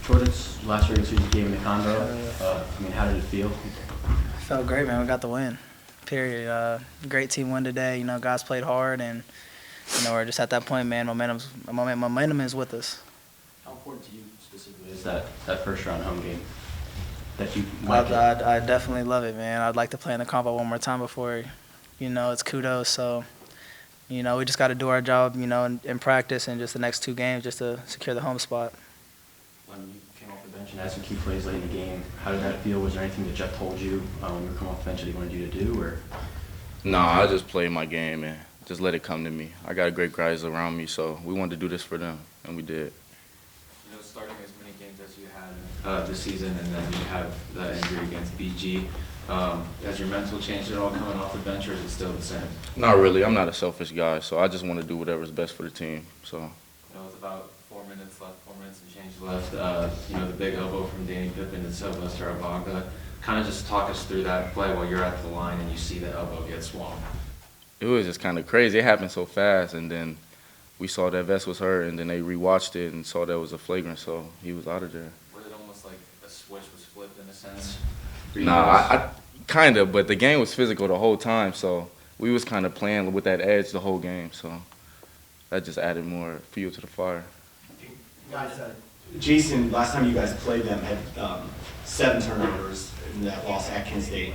Jordan's last regular season game in the Convo. I mean, how did it feel? Felt great, man. We got the win. Period. Great team win today. You know, guys played hard, and we're just at that point, man. Momentum is with us. How important to you specifically is that first round home game? That you I definitely love it, man. I'd like to play in the Convo one more time before, it's kudos. So, we just got to do our job, in practice and just the next two games just to secure the home spot. When you came off the bench and had some key plays late in the game, how did that feel? Was there anything that Jeff told you when you were coming off the bench that he wanted you to do? Or? No, I just played my game and just let it come to me. I got great guys around me, so we wanted to do this for them, and we did. Starting as many games as you had this season, and then you have the injury against BG. Has your mental changed at all coming off the bench, or is it still the same? Not really. I'm not a selfish guy, so I just want to do whatever's best for the team. So. With about 4 minutes left, 4 minutes and change left. The big elbow from Danny Pippen to Sylvester Abagda. Kind of just talk us through that play while you're at the line and you see that elbow get swung. It was just kind of crazy. It happened so fast, and then we saw that Vest was hurt, and then they rewatched it and saw that it was a flagrant, so he was out of there. Was it almost like a switch was flipped in a sense? Nah, I kind of, but the game was physical the whole time, so we was kind of playing with that edge the whole game, so that just added more fuel to the fire. Guys, Jason, last time you guys played them, had 7 turnovers in that loss at Kent State.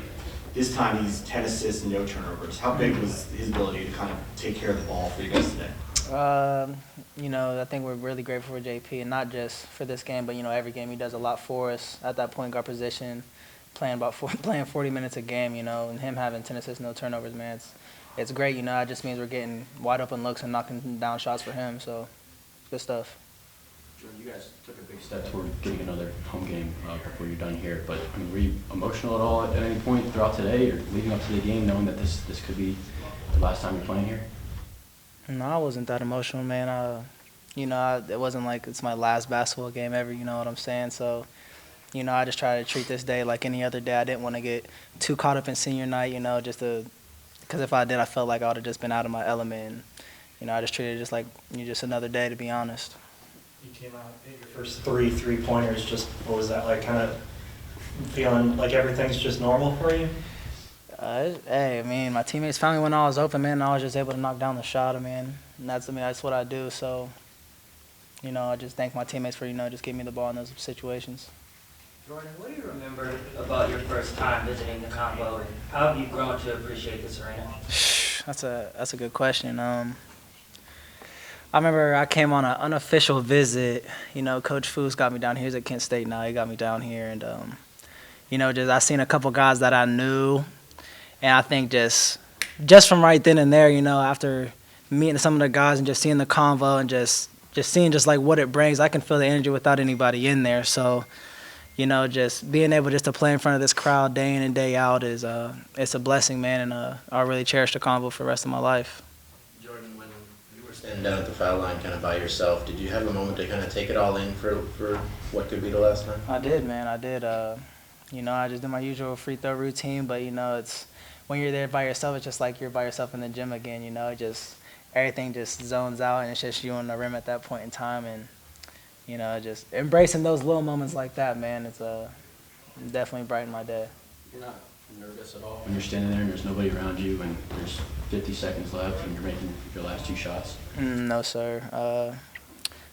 This time he's 10 assists and no turnovers. How big was his ability to kind of take care of the ball for you guys today? I think we're really grateful for JP, and not just for this game, but every game he does a lot for us at that point guard position, playing 40 minutes a game, and him having 10 assists, no turnovers, man. It's great, It just means we're getting wide open looks and knocking down shots for him. So, good stuff. Jordan, you guys took a big step toward getting another home game before you're done here. But were you emotional at all at any point throughout today, or leading up to the game, knowing that this could be the last time you're playing here? No, I wasn't that emotional, man. It wasn't like it's my last basketball game ever, you know what I'm saying? So, I just try to treat this day like any other day. I didn't want to get too caught up in senior night, because if I did, I felt like I would have just been out of my element. And, I just treated it just like just another day, to be honest. You came out, hit your first 3 3-pointers. Just what was that like? Kind of feeling like everything's just normal for you? Hey, my teammates found me when I was open, man, and I was just able to knock down the shot, and that's what I do. So, I just thank my teammates for, just giving me the ball in those situations. Jordan, what do you remember about your first time visiting the Convo, and how have you grown to appreciate this arena? That's a good question. I remember I came on an unofficial visit. Coach Foos got me down here. He's at Kent State now. He got me down here, and I seen a couple guys that I knew. And I think just from right then and there, after meeting some of the guys and just seeing the convo and just seeing just like what it brings, I can feel the energy without anybody in there. So, just being able just to play in front of this crowd day in and day out is it's a blessing, man, and I'll really cherish the convo for the rest of my life. Jordan, when you were standing down at the foul line kind of by yourself, did you have a moment to kind of take it all in for what could be the last time? I did, man. I did. I just did my usual free throw routine, but, it's when you're there by yourself, it's just like you're by yourself in the gym again, everything just zones out, and it's just you on the rim at that point in time, and, just embracing those little moments like that, man, it's definitely brightened my day. You're not nervous at all when you're standing there and there's nobody around you and there's 50 seconds left and you're making your last 2 shots? No, sir.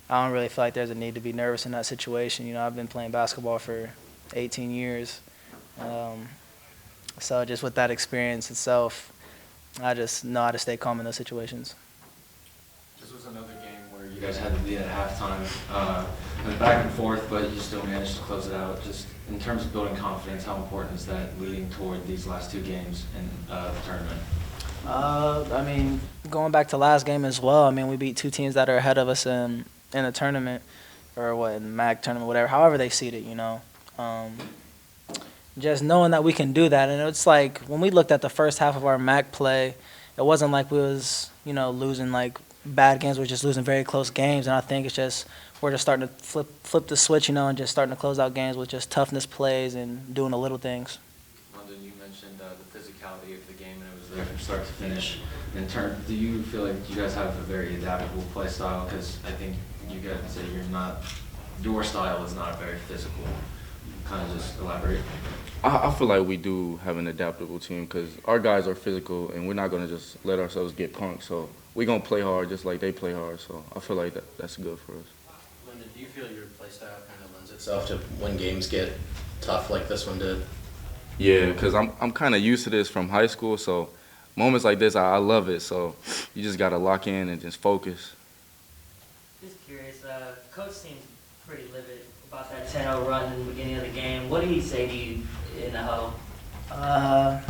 I don't really feel like there's a need to be nervous in that situation. I've been playing basketball for 18 years. So just with that experience itself, I just know how to stay calm in those situations. This was another game where you guys had to lead at halftime. It was back and forth, but you still managed to close it out. Just in terms of building confidence, how important is that leading toward these last 2 games in the tournament? Going back to last game as well, we beat 2 teams that are ahead of us in the tournament, or in the MAC tournament, whatever, however they seed it, Just knowing that we can do that. And it's like when we looked at the first half of our MAC play, it wasn't like we was, losing like bad games. We're just losing very close games. And I think it's just we're just starting to flip the switch, and just starting to close out games with just toughness plays and doing the little things. London, you mentioned the physicality of the game, and it was there from start to finish. Do you feel like you guys have a very adaptable play style? Because I think you guys say you're not your style is not very physical. Kind of just elaborate. I feel like we do have an adaptable team because our guys are physical and we're not going to just let ourselves get punked. So we're going to play hard just like they play hard. So I feel like that's good for us. Lyndon, do you feel your play style kind of lends itself to when games get tough like this one did? Yeah, because I'm kind of used to this from high school. So moments like this, I love it. So you just got to lock in and just focus. Just curious, Coach seems pretty livid about that 10-0 run in the beginning of the game. What did he say to you in the huddle? I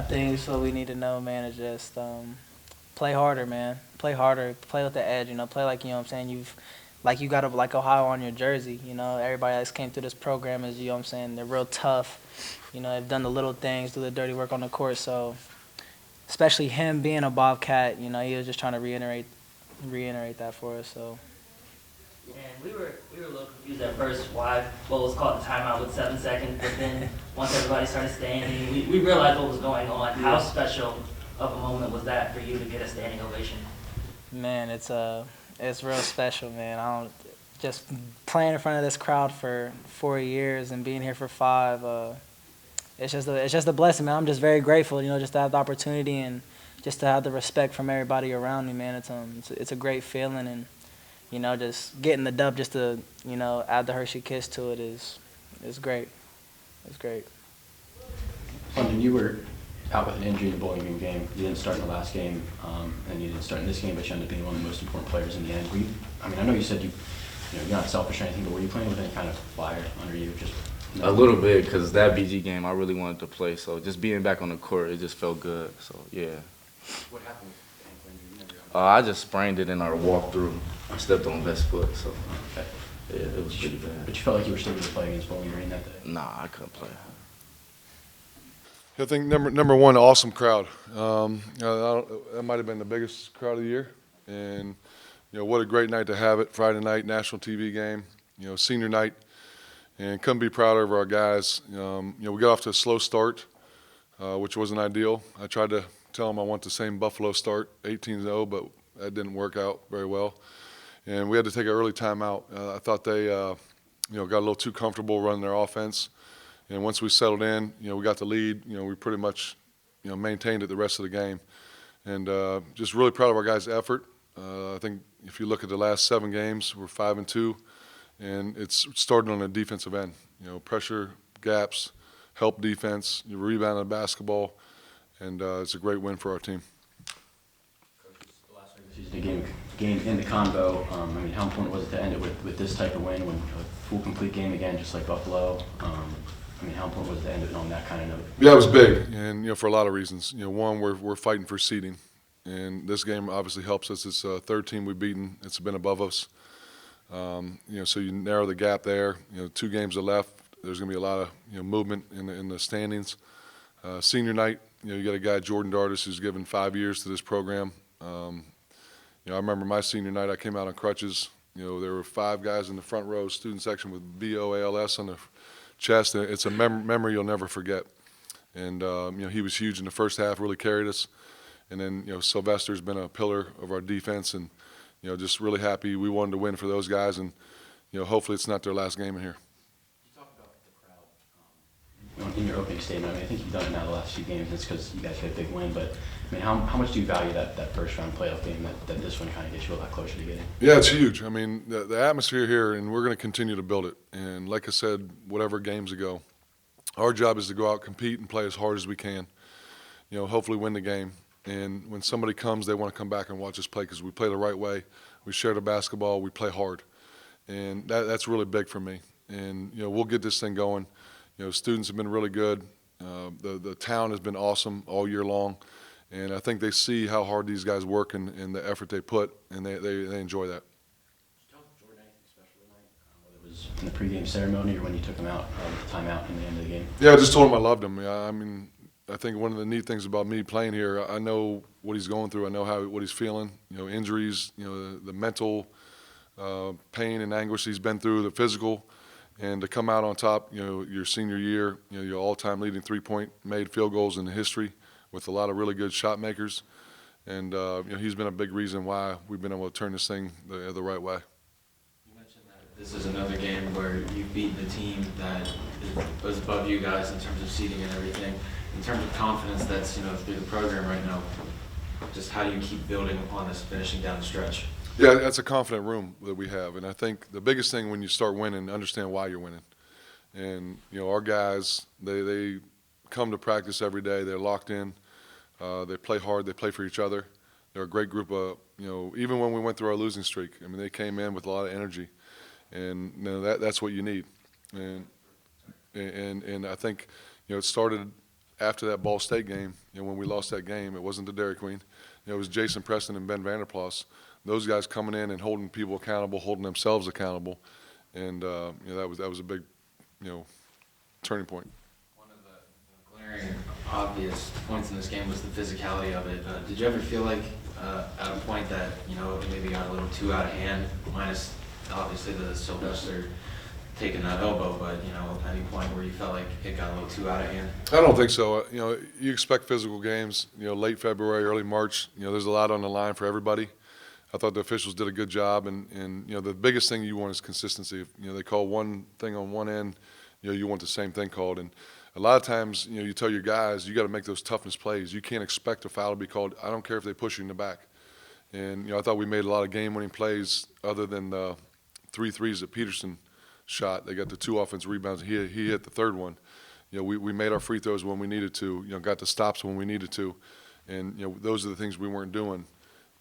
think so. We need to know, man, is just play harder, man. Play harder. Play with the edge. Play like what I'm saying. You got like Ohio on your jersey. Everybody that's came through this program is what I'm saying. They're real tough. They've done the little things, do the dirty work on the court. So, especially him being a Bobcat, he was just trying to reiterate that for us. So. And we were a little confused at first why Bowles called the timeout with 7 seconds, but then once everybody started standing, we realized what was going on. How special of a moment was that for you to get a standing ovation? Man, it's real special, man. Just playing in front of this crowd for 4 years and being here for 5. It's just a blessing, man. I'm just very grateful, just to have the opportunity and just to have the respect from everybody around me, man. It's a great feeling, and just getting the dub just to add the Hershey kiss to it is great. It's great. London, you were out with an injury in the Bowling Green game. You didn't start in the last game, and you didn't start in this game, but you ended up being one of the most important players in the end. I know you said you're not selfish or anything, but were you playing with any kind of fire under you? A little bit, because that BG game, I really wanted to play. So just being back on the court, it just felt good. So, yeah. What happened with the ankle injury? I just sprained it in our walkthrough. I stepped on best foot, so Okay. yeah, it was pretty bad. But you felt like you were still going to play against Bowling Green that day? Nah, I couldn't play. I think number one, awesome crowd. That might have been the biggest crowd of the year, and what a great night to have it. Friday night, national TV game, senior night, and couldn't be prouder of our guys. We got off to a slow start, which wasn't ideal. I tried to tell them I want the same Buffalo start, 18-0, but that didn't work out very well, and we had to take an early timeout. I thought they, got a little too comfortable running their offense. And once we settled in, we got the lead. We pretty much, maintained it the rest of the game, and just really proud of our guys' effort. I think if you look at the last 7 games, we're 5-2, and it's started on the defensive end. Pressure, gaps, help defense, rebound on basketball, and it's a great win for our team. The last regular season game in the combo. How important was it to end it with this type of win, when a full complete game again, just like Buffalo? How important was it to end it on that kind of note? Yeah, it was big, and for a lot of reasons. One, we're fighting for seeding, and this game obviously helps us. It's the 3rd team we've beaten. It's been above us. So you narrow the gap there. 2 games are left. There's going to be a lot of movement in the standings. Senior night, you got a guy, Jordan Dardis, who's given 5 years to this program. I remember my senior night. I came out on crutches. There were 5 guys in the front row student section with BOALS on their chest. It's a memory you'll never forget. And he was huge in the first half, really carried us. And then Sylvester's been a pillar of our defense, and just really happy. We wanted to win for those guys, and hopefully it's not their last game in here. You talk about the crowd in your opening statement. I think you've done it now the last few games. It's because you guys had a big win, but how much do you value that first round playoff game that this one kind of gets you a lot closer to getting? Yeah, it's huge. The atmosphere here, and we're going to continue to build it. And like I said, whatever games ago, our job is to go out, compete, and play as hard as we can. Hopefully win the game. And when somebody comes, they want to come back and watch us play because we play the right way. We share the basketball. We play hard. And that's really big for me. And, we'll get this thing going. Students have been really good. The town has been awesome all year long. And I think they see how hard these guys work and the effort they put, and they enjoy that. Did you tell Jordan anything special tonight, whether it was in the pregame ceremony or when you took him out, the timeout in the end of the game? Yeah, I just told him I loved him. I think one of the neat things about me playing here, I know what he's going through. I know what he's feeling. Injuries, the mental pain and anguish he's been through, the physical, and to come out on top. Your senior year, your all-time leading 3-point made field goals in the history with a lot of really good shot makers, and he's been a big reason why we've been able to turn this thing the right way. You mentioned that This is another game where you've beaten the team that was above you guys in terms of seeding and everything. In terms of confidence that's, through the program right now, just how do you keep building upon this, finishing down the stretch? Yeah, that's a confident room that we have, and I think the biggest thing when you start winning, understand why you're winning. And our guys, they come to practice every day. They're locked in. They play hard. They play for each other. They're a great group of, even when we went through our losing streak, I mean, they came in with a lot of energy, and that's what you need. And I think it started after that Ball State game. When we lost that game, it wasn't the Dairy Queen. It was Jason Preston and Ben Vanderplas. Those guys coming in and holding people accountable, holding themselves accountable, and that was a big turning point. One of the glaring obvious points in this game was the physicality of it. Did you ever feel like at a point that it maybe got a little too out of hand, minus obviously the Sylvester taking that elbow, but at any point where you felt like it got a little too out of hand? I don't think so. You expect physical games. Late February, early March. There's a lot on the line for everybody. I thought the officials did a good job, and the biggest thing you want is consistency. If, they call one thing on one end, you want the same thing called. And a lot of times, you tell your guys, you got to make those toughness plays. You can't expect a foul to be called. I don't care if they push you in the back. And I thought we made a lot of game-winning plays, other than the 3 threes that Peterson shot. They got the 2 offensive rebounds. He hit the 3rd one. We made our free throws when we needed to. Got the stops when we needed to, and those are the things we weren't doing.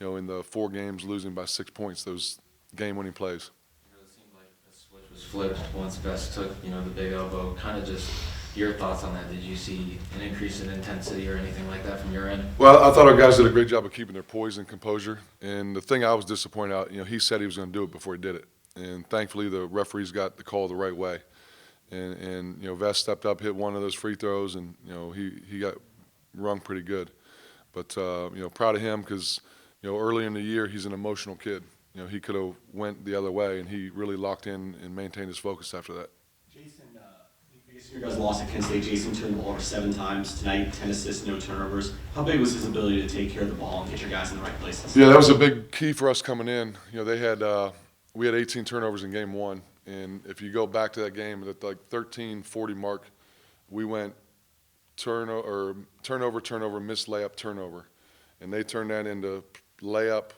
In the 4 games, losing by 6 points, those game-winning plays. It seemed like the switch was flipped once Best took, the big elbow. Kind of just your thoughts on that. Did you see an increase in intensity or anything like that from your end? Well, I thought our guys did a great job of keeping their poise and composure. And the thing I was disappointed out, he said he was going to do it before he did it. And thankfully, the referees got the call the right way. And Vest stepped up, hit one of those free throws, and he got rung pretty good. But proud of him, because early in the year, he's an emotional kid. He could have went the other way, and he really locked in and maintained his focus after that. Jason, the biggest you guys lost at Kent State. Jason turned the ball over 7 times tonight, 10 assists, no turnovers. How big was his ability to take care of the ball and get your guys in the right places? Yeah, that was a big key for us coming in. We had 18 turnovers in game 1, and if you go back to that game at like 13:40 mark, we went turnover, missed layup, turnover, and they turned that into layup,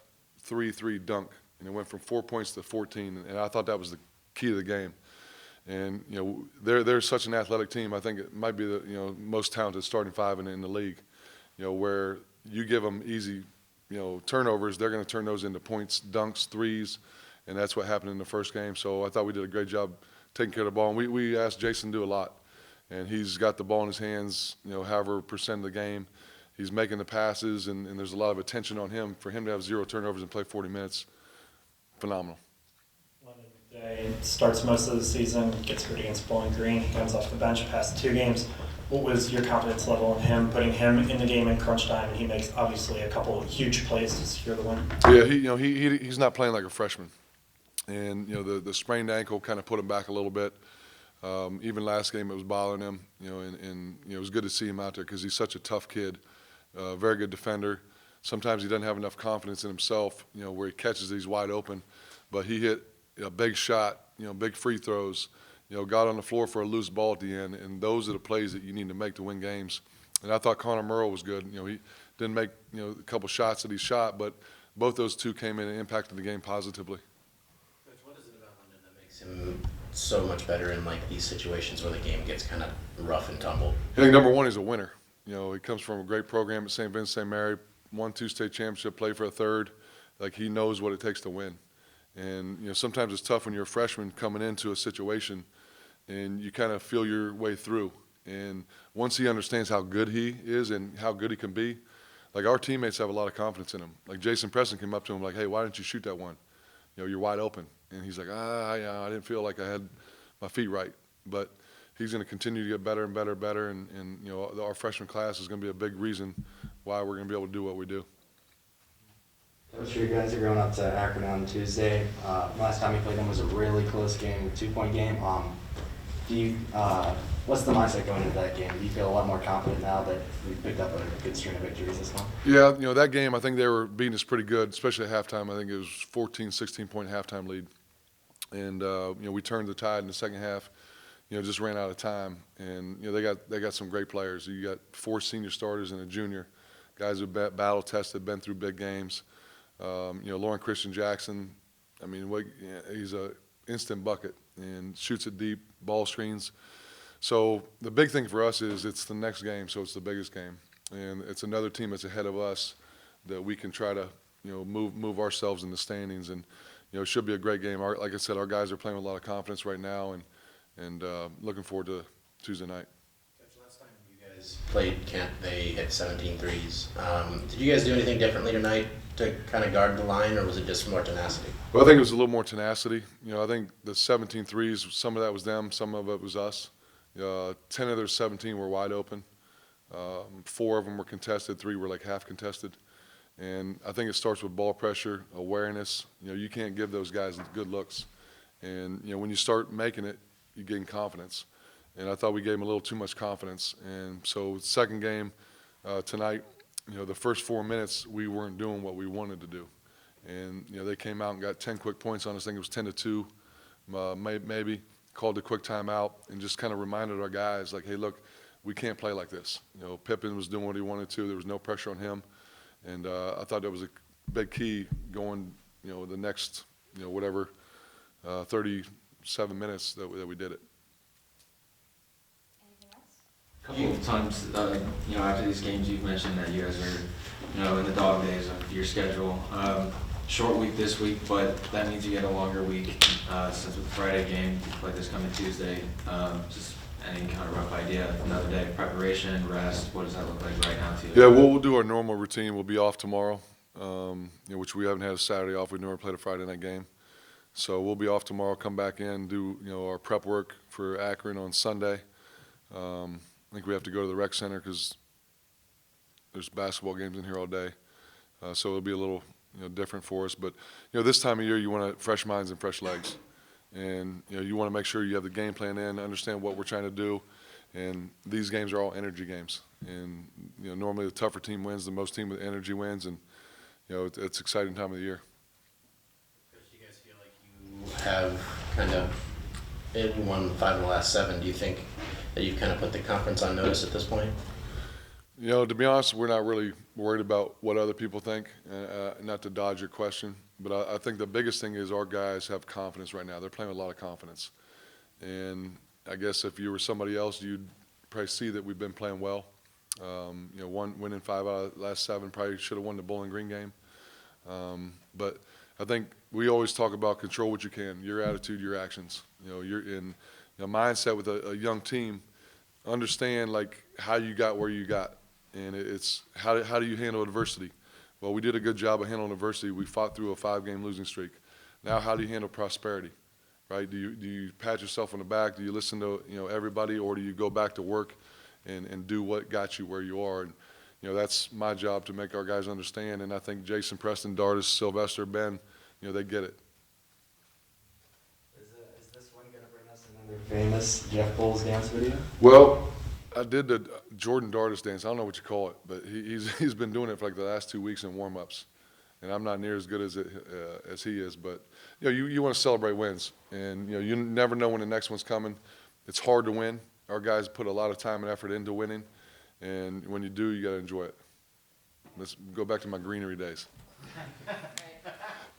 3-3 dunk, and it went from 4 points to 14, and I thought that was the key to the game. And they're such an athletic team. I think it might be the most talented starting 5 in the league. Where you give them easy turnovers, they're going to turn those into points, dunks, threes, and that's what happened in the first game. So I thought we did a great job taking care of the ball, and we asked Jason to do a lot, and he's got the ball in his hands however percent of the game. He's making the passes, and there's a lot of attention on him. For him to have 0 turnovers and play 40 minutes, phenomenal. Day starts most of the season, gets hurt against Bowling Green. He comes off the bench past 2 games. What was your confidence level in him, putting him in the game in crunch time? And he makes obviously a couple of huge plays to secure the win. Yeah, he's not playing like a freshman, and the sprained ankle kind of put him back a little bit. Even last game it was bothering him, and it was good to see him out there because he's such a tough kid. Very good defender. Sometimes he doesn't have enough confidence in himself, where he catches these wide open. But he hit a big shot, big free throws, got on the floor for a loose ball at the end, and those are the plays that you need to make to win games. And I thought Connor Murrow was good. He didn't make a couple shots that he shot, but both those two came in and impacted the game positively. Coach, what is it about London that makes him so much better in these situations where the game gets kind of rough and tumble? I think number one, he's a winner. He comes from a great program at St. Vincent St. Mary, won 2 state championship, played for a 3rd. He knows what it takes to win. And sometimes it's tough when you're a freshman coming into a situation and you kind of feel your way through. And once he understands how good he is and how good he can be, our teammates have a lot of confidence in him. Jason Preston came up to him hey, why didn't you shoot that one? You're wide open. And he's like, yeah, I didn't feel like I had my feet right. But he's going to continue to get better and better and better. And our freshman class is going to be a big reason why we're going to be able to do what we do. Coach, you guys are going up to Akron on Tuesday. Last time you played them was a really close game, a 2-point game. What's the mindset going into that game? Do you feel a lot more confident now that we've picked up a good string of victories this month? Yeah, that game, I think they were beating us pretty good, especially at halftime. I think it was 14, 16-point halftime lead. And we turned the tide in the second half. Just ran out of time. And they got some great players. You got 4 senior starters and a junior, guys who battle tested, been through big games. Lauren Christian Jackson. I mean, he's a instant bucket and shoots it deep, ball screens. So the big thing for us is it's the next game, so it's the biggest game, and it's another team that's ahead of us that we can try to move ourselves in the standings, and it should be a great game. Like I said, our guys are playing with a lot of confidence right now, and looking forward to Tuesday night. Last time you guys played Kent, they hit 17 threes. Did you guys do anything differently tonight to kind of guard the line, or was it just more tenacity? Well, I think it was a little more tenacity. I think the 17 threes, some of that was them, some of it was us. 10 of their 17 were wide open. 4 of them were contested, 3 were like half contested. And I think it starts with ball pressure, awareness. You can't give those guys good looks. And, when you start making it, you gain confidence. And I thought we gave them a little too much confidence. And so second game tonight, the first 4 minutes, we weren't doing what we wanted to do. And, they came out and got 10 quick points on us. I think it was 10-2, maybe. Called a quick timeout and just kind of reminded our guys, like, hey, look, we can't play like this. Pippen was doing what he wanted to. There was no pressure on him. And I thought that was a big key going, the next, 37 minutes that we did it. A couple of times, after these games, you've mentioned that you guys are, in the dog days of your schedule. Short week this week, but that means you get a longer week since with the Friday game, you play this coming Tuesday. Just any kind of rough idea, another day of preparation, rest, what does that look like right now to you? Yeah, we'll do our normal routine. We'll be off tomorrow, which we haven't had a Saturday off. We never played a Friday night game. So we'll be off tomorrow, come back in, do our prep work for Akron on Sunday. I think we have to go to the rec center because there's basketball games in here all day. So it'll be a little different for us. But, this time of year you want fresh minds and fresh legs. And, you want to make sure you have the game plan in, understand what we're trying to do. And these games are all energy games. And, normally the tougher team wins, the most team with energy wins. And, it's an exciting time of the year. Chris, do you guys feel like you have kind of won 5 of the last 7? Do you think that you've kind of put the conference on notice at this point? To be honest, we're not really worried about what other people think, not to dodge your question, but I think the biggest thing is our guys have confidence right now. They're playing with a lot of confidence. And I guess if you were somebody else, you'd probably see that we've been playing well. Winning 5 out of the last 7, probably should have won the Bowling Green game. But I think we always talk about control what you can, your attitude, your actions. You're in a mindset with a young team, understand like how you got where you got. And it's how do you handle adversity? Well, we did a good job of handling adversity. We fought through a 5-game losing streak. Now, how do you handle prosperity, right? Do you pat yourself on the back? Do you listen to everybody, or do you go back to work and do what got you where you are? And that's my job to make our guys understand. And I think Jason, Preston, Dardis, Sylvester, Ben, they get it. Is this one going to bring us another famous Jeff Bowles dance video? Well, I did the Jordan Dardis dance. I don't know what you call it, but he's been doing it for like the last 2 weeks in warm-ups, and I'm not near as good as he is. But you want to celebrate wins, and you never know when the next one's coming. It's hard to win. Our guys put a lot of time and effort into winning, and when you do, you got to enjoy it. Let's go back to my greenery days.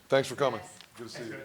Thanks for coming. Good to see you.